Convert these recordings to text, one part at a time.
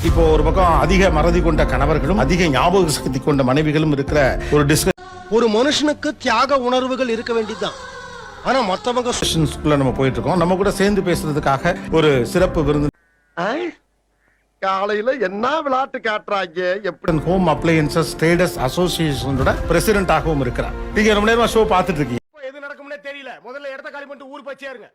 இப்போ ஒரு பக்கம் அதிக மறதி கொண்ட கணவர்களும் அதிக ஞாபக சக்தி கொண்ட மனைவிகளும் இருக்கிற ஒரு ஒரு மனுஷனுக்கு தியாக உணர்வுகள் இருக்க வேண்டியதுதான். ஆனா மத்தவங்க டிஸ்கஷன்ஸ்குள்ள நம்ம போயிட்டு இருக்கோம். நம்ம கூட சேர்ந்து பேசுறதுக்காக ஒரு சிறப்பு விருந்து காலையில என்ன விளையாட்டு காட்டுறாங்க. எப்படி ஹோம் அப்ளையன்சஸ் ட்ரேடர்ஸ் அசோசியேஷனோட பிரசிடென்ட்டாகவும் இருக்கிறார். நீங்க ரொம்ப நேரமா ஷோ பார்த்துட்டு இருக்கீங்க. எது நடக்கும்னே தெரியல. முதல்ல இடத்த காலி பண்ணிட்டு ஊர் பச்சையாருங்க.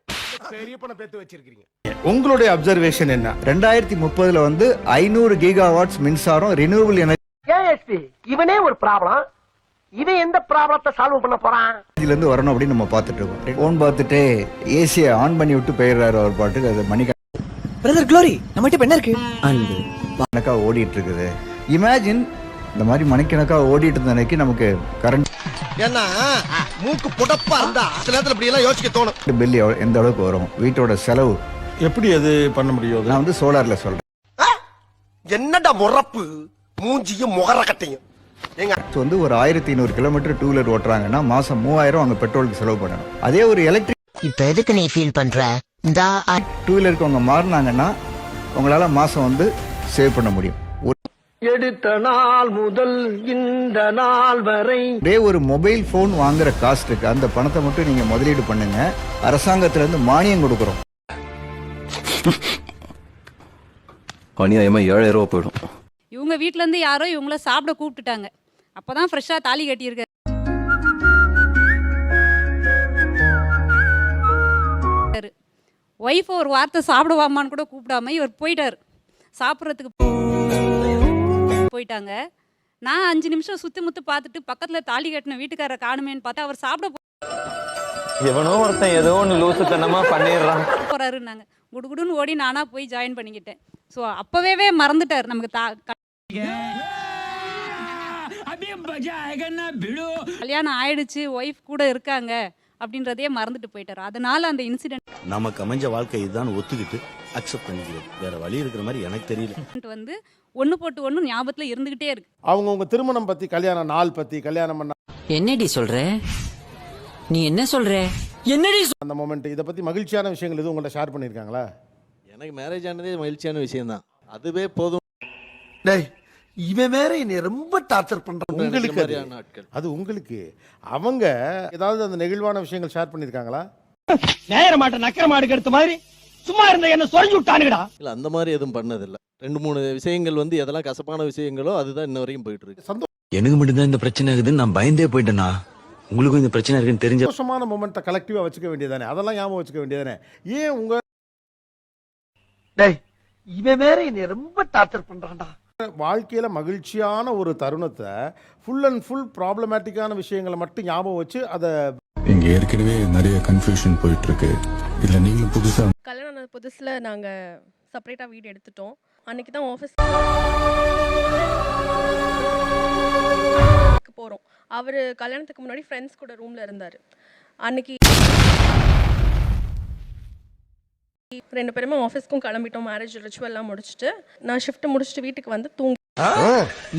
பெரிய பணம் பேத்து வச்சிருக்கீங்க. உங்களுடைய அப்சர்வேஷன் என்ன? 2030 வந்து 500 கிகாவாட்ஸ் மின்சாரம் ரினியூவபிள் ஏஎஸ்பி இவனே ஒரு ப்ராப்ளம். இவன் எந்த ப்ராப்ளத்தை சால்வ் பண்ண போறான்? எனர்ஜில இருந்து வரணும் அப்படின்னு நம்ம பார்த்துட்டு இருக்கோம். போன் பார்த்துட்டு ஏசியை ஆன் பண்ணி விட்டு போயிடுறாரு அவர் பாட்டுக்கு. அது பிரதர் க்ளோரி நம்மகிட்ட என்ன இருக்கு? அன்பு மணிக்கணக்கா ஓடிட்டு இருக்குது. இமேஜின் இந்த மாதிரி மணிக்கணக்கா ஓடிட்டு இருந்த அன்னைக்கு நமக்கு கரண்ட் ஏன்னா மூக்கு புடப்பா இருந்தா சில நேரத்துல இப்படி எல்லாம் யோசிக்க தோணும். பில் எந்த அளவுக்கு வரும், வீட்டோட செலவு எப்படி அது பண்ண முடியும்? நான் வந்து சோலார்ல சொல்றேன். என்னடா முறப்பு மூஞ்சியும் முகர கட்டையும். வந்து ஒரு 1500 கிலோமீட்டர் டூ வீலர் ஓட்டுறாங்கன்னா மாசம் 3000 அவங்க பெட்ரோலுக்கு செலவு பண்ணணும். அதே ஒரு எலக்ட்ரிக் இப்ப எதுக்கு நீ ஃபீல் பண்ற? இந்த டூ வீலருக்கு அவங்க மாறினாங்கன்னா உங்களால மாசம் வந்து சேவ் பண்ண முடியும். எடுத்த நாள் முதல் இந்த நாள் வரை ஒரே ஒரு மொபைல் போன் வாங்குற காஸ்ட் இருக்கு. அந்த பணத்தை மட்டும் நீங்க முதலீடு பண்ணுங்க. அரசாங்கத்துல இருந்து மானியம் கொடுக்கறோம். அநியாயமா 7000 ரூபாய் போயிடும். இவங்க வீட்ல இருந்து யாரோ இவங்கள சாப்பிட கூப்பிட்டுட்டாங்க. அப்பதான் ஃப்ரெஷ்ஷா தாலி கட்டியிருக்காரு. ஒய்ஃப் ஒரு வார்த்தை சாப்பிடுவாமான்னு கூட கூப்பிடாம இவர் போயிட்டாரு. சாப்பிட்றதுக்கு போயிட்டாங்க. நான் 5 நிமிஷம் சுத்தி முத்து பார்த்துட்டு பக்கத்துல தாலி கட்டின வீட்டுக்காரரை காணுமேன்னு பார்த்தா அவர் சாப்பிட எவனோ ஒருத்தன் ஏதோ ஒன்று லூசுத்தனமா பண்ணிடுறான் போறாருன்னாங்க. குடுகுடுன்னு ஓடி நானா போய் ஜாயின் பண்ணிக்கிட்டேன். ஸோ அப்பவே மறந்துட்டார் நமக்கு கல்யாணம் ஆயிடுச்சு, ஒய்ஃப் கூட இருக்காங்க அப்படின்றதையே மறந்துட்டு போயிட்டாரு. அதனால அந்த இன்சிடென்ட் நமக்கு அமைஞ்ச வாழ்க்கை இதுதான் ஒத்துக்கிட்டு அக்செப்ட் பண்ணிக்கிறது. வேற வழி இருக்கிற மாதிரி எனக்கு தெரியல. வந்து ஒண்ணு போட்டு ஒண்ணு ஞாபகத்துல இருந்துகிட்டே இருக்கு. அவங்க திருமணம் பத்தி, கல்யாண நாள் பத்தி, கல்யாணம் பண்ண என்னடி சொல்ற? நீ என்ன சொல்ற? என்னடி அந்த மொமெண்ட், இத பத்தி மகிழ்ச்சியான விஷயங்கள் எதுவும் உங்கள்ட்ட ஷேர் பண்ணிருக்காங்களா? எனக்கு மேரேஜ் ஆனதே மகிழ்ச்சியான விஷயம் தான். அதுவே போதும். டேய் இவன் வேற என்னை ரொம்ப டார்ச்சர் பண்றான். உங்களுக்கு அது உங்களுக்கு அவங்க ஏதாவது அந்த நெகிழ்வான விஷயங்கள் ஷேர் பண்ணிருக்காங்களா? நேர மாட்ட நக்கர மாடு எடுத்த மாதிரி சும்மா இருந்த என்ன சொரிஞ்சு விட்டானுடா. இல்ல அந்த மாதிரி எதுவும் பண்ணதில்லை. 2-3 விஷயங்கள் வந்து எதெல்லாம் கசப்பான விஷயங்களோ அதுதான் இன்ன வரைக்கும் போயிட்டு இருக்கு. எனக்கு மட்டும்தான் இந்த பிரச்சனை இருக்குதுன்னு நான் பயந்தே போயிட்டேனா? உங்களுக்கும் இந்த பிரச்சனை இருக்குன்னு தெரிஞ்ச சந்தோஷமான மொமெண்ட்டை கலெக்டிவா வச்சுக்க வேண்டியதானே? அதெல்லாம் ஞாபகம் வச்சுக்க வேண்டியதானே? ஏன் உங்க டேய் இவன் வேற என்னை ரொம்ப டார்ச்சர் பண்றான்டா. வாழ்க்கையில மகிழ்ச்சியான ஒரு தருணத்தை ஃபுல் அண்ட் ஃபுல் ப்ராப்ளமேட்டிக்கான விஷயங்களை மட்டும் ஞாபகம் வச்சு அதை இங்க ஏற்கனவே நிறைய கன்ஃபியூஷன் போயிட்டு இருக்கு. இல்ல நீங்க புதுசா கல்யாணம் புதுசுல நாங்க செப்பரேட்டா வீடு எடுத்துட்டோம். அன்னைக்கு தான் ஆஃபீஸ் போறோம். அவரு கல்யாணத்துக்கு முன்னாடி ஃப்ரெண்ட்ஸ் கூட ரூம்ல இருந்தாரு. அன்னைக்கு 2 பேருமே ஆஃபீஸ்க்கும் கிளம்பிட்டோம். மேரேஜ் ரிச்சுவல்லாம் முடிச்சுட்டு நான் ஷிஃப்ட் முடிச்சுட்டு வீட்டுக்கு வந்து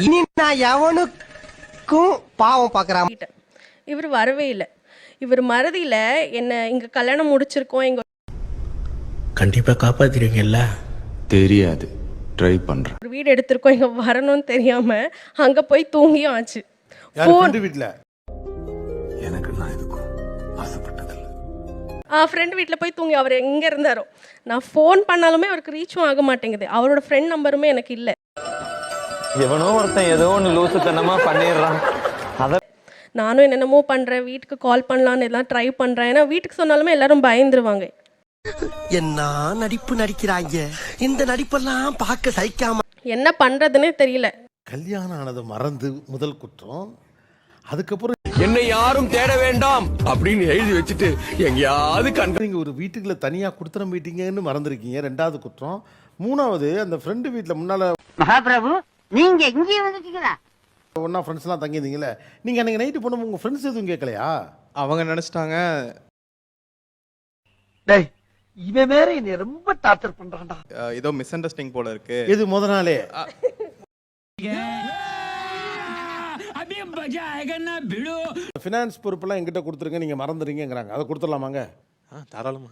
இனி நான் எவனுக்கும் பாவம் பார்க்கறான். இவர் வரவே இல்லை. இவர் மறதியில என்ன இங்க கல்யாணம் முடிச்சிருக்கோம், எங்க கண்டிப்பா காப்பாத்திருவீங்கல்ல? தெரியாது, ட்ரை பண்றேன். ஒரு வீடு எடுத்திருக்கோம், இங்க வரணும்னு தெரியாம அங்க போய் தூங்கியும் ஆச்சு. வீட்டுல எனக்கு நான் இதுக்கும் ஆசைப்பட்டதில்லை. ஃப்ரெண்ட் வீட்டில் போய் தூங்கி அவர் எங்கே இருந்தாரோ. நான் ஃபோன் பண்ணாலுமே அவருக்கு ரீச்சும் ஆக மாட்டேங்குது. அவரோட ஃப்ரெண்ட் நம்பருமே எனக்கு இல்லை. எவனோ ஒருத்தன் ஏதோ ஒன்று லூசுத்தனமா பண்ணிடுறான். நானும் என்னென்னமோ பண்ணுறேன், வீட்டுக்கு கால் பண்ணலான்னு எல்லாம் ட்ரை பண்ணுறேன். ஏன்னா வீட்டுக்கு சொன்னாலுமே எல்லாரும் பயந்துருவாங்க. என்ன நடிப்பு நடிக்கிறாங்க. இந்த நடிப்பெல்லாம் பார்க்க சகிக்காம என்ன பண்ணுறதுன்னே தெரியல. கல்யாணம் ஆனதை மறந்து முதல் குற்றம். அதுக்கப்புறம் என்னை யாரும் தேட வேண்டாம் அப்படின்னு எழுதி வச்சுட்டு எங்கேயாவது நீங்க ஒரு வீட்டுக்குள்ள தனியா குடுத்தனம் போயிட்டீங்கன்னு மறந்துருக்கீங்க, 2வது குற்றம். 3வது அந்த ஃப்ரெண்டு வீட்டுல முன்னால மகாபிரபு நீங்க எங்கே வந்துட்டீங்களா? ஒன்னா ஃப்ரெண்ட்ஸ் எல்லாம் தங்கியிருந்தீங்கல்ல, நீங்க அன்னைக்கு நைட்டு போன உங்க ஃப்ரெண்ட்ஸ் எதுவும் கேட்கலையா? அவங்க நினைச்சிட்டாங்க டேய் இவன் வேற என்னை ரொம்ப டார்ச்சர் பண்றான்டா. ஏதோ மிஸ் அண்டர்ஸ்டாண்டிங் போல இருக்கு. இது முத நாளே ஃபினான்ஸ் பொறுப்பெல்லாம் எங்கிட்ட கொடுத்துருங்க, நீங்க மறந்துறீங்கிறாங்க. அதை கொடுத்துடலாமாங்க? தாராளமா.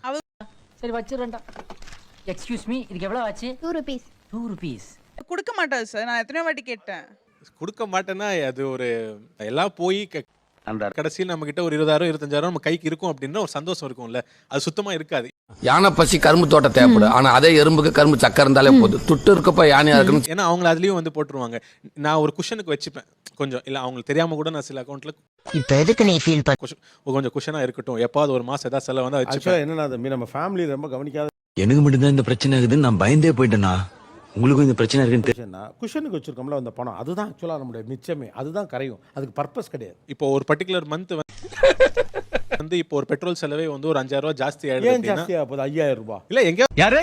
சரி வச்சிரண்டா. எக்ஸ்கியூஸ் மீ, இதுக்கு எவ்வளவு ஆச்சு? 2 rupees. 2 rupees. கொடுக்க மாட்டாரு சார், நான் எத்தனையோ வாட்டி கேட்டேன். கொடுக்க மாட்டேன்னா அது ஒரு எல்லாம் போய் கடைசியில் நம்ம கிட்ட ஒரு 20,000 25,000 நம்ம கைக்கு இருக்கும் அப்படின்னா ஒரு சந்தோஷம் இருக்கும்ல, அது சுத்தமா இருக்காது. யானை பசி கரும்பு தோட்டம் தேவைப்படும், ஆனா அதே எறும்புக்கு கரும்பு சக்கரை இருந்தாலே போதும். துட்டு இருக்கப்ப யானையா இருக்கணும். ஏன்னா அவங்கள அதுலயும் வந்து போட்டுருவாங்க. நான் ஒரு குஷனுக்கு வச்சுப்பேன் கொஞ்சம், இல்ல அவங்களுக்கு தெரியாம கூட நான் சில அக்கௌண்ட்ல இப்ப எதுக்கு நீ ஃபீல் கொஞ்சம் குஷனா இருக்கட்டும், எப்பாவது ஒரு மாசம் ஏதாவது செலவு வந்து வச்சுப்பேன். ஆக்சுவலாக என்னன்னா தம்பி, நம்ம ஃபேமிலி ரொம்ப கவனிக்காத எனக்கு மட்டும்தான் இந்த பிரச்சனை இருக்குதுன்னு நான் பயந்தே போயிட்டேனா? உங்களுக்கும் இந்த பிரச்சனை இருக்குன்னு விஷயம்னா, குஷனுக்கு வச்சிருக்கோம்ல அந்த பணம், அதுதான் ஆக்சுவலாக நம்மளுடைய மிச்சமே, அதுதான் கரையும், அதுக்கு பர்பஸ் கிடையாது. இப்போ ஒரு பர்டிகுலர் மந்த் வந்து இப்போ ஒரு பெட்ரோல் செலவே வந்து ஒரு 5,000 ரூபாய் ஜாஸ்தி ஏன் ஆயிடுது. ஜாஸ்தியாக போகுது? 5,000 ரூபாய் இல்ல எங்க யாரு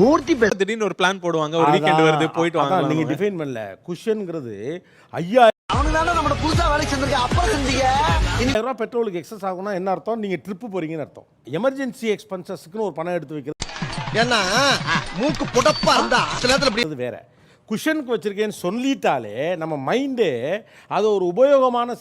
மூர்த்தி திடீர்னு ஒரு பிளான் போடுவாங்க, ஒரு வீக்கெண்ட் வருது போயிட்டு வாங்க. நீங்க டிஃபைன் பண்ணல. குஷன்ங்கிறது 5,000 ரூபாய் பெட்ரோலுக்கு எக்ஸஸ் ஆகும்னா என்ன அர்த்தம்? நீங்க ட்ரிப்பு போறீங்கன்னு அர்த்தம். எமர்ஜென்சி எக்ஸ்பென்சஸ்க்குன்னு ஒரு பணம் எடுத்து வைக்கிறது ஏன்னா மூக்கு புடப்பா இருந்தா சில நேரத்துல அது வேற. குஷனுக்கு வச்சிருக்கேன்னு சொல்லிட்டாலே நம்ம மைண்டே அது ஒரு உபயோகமான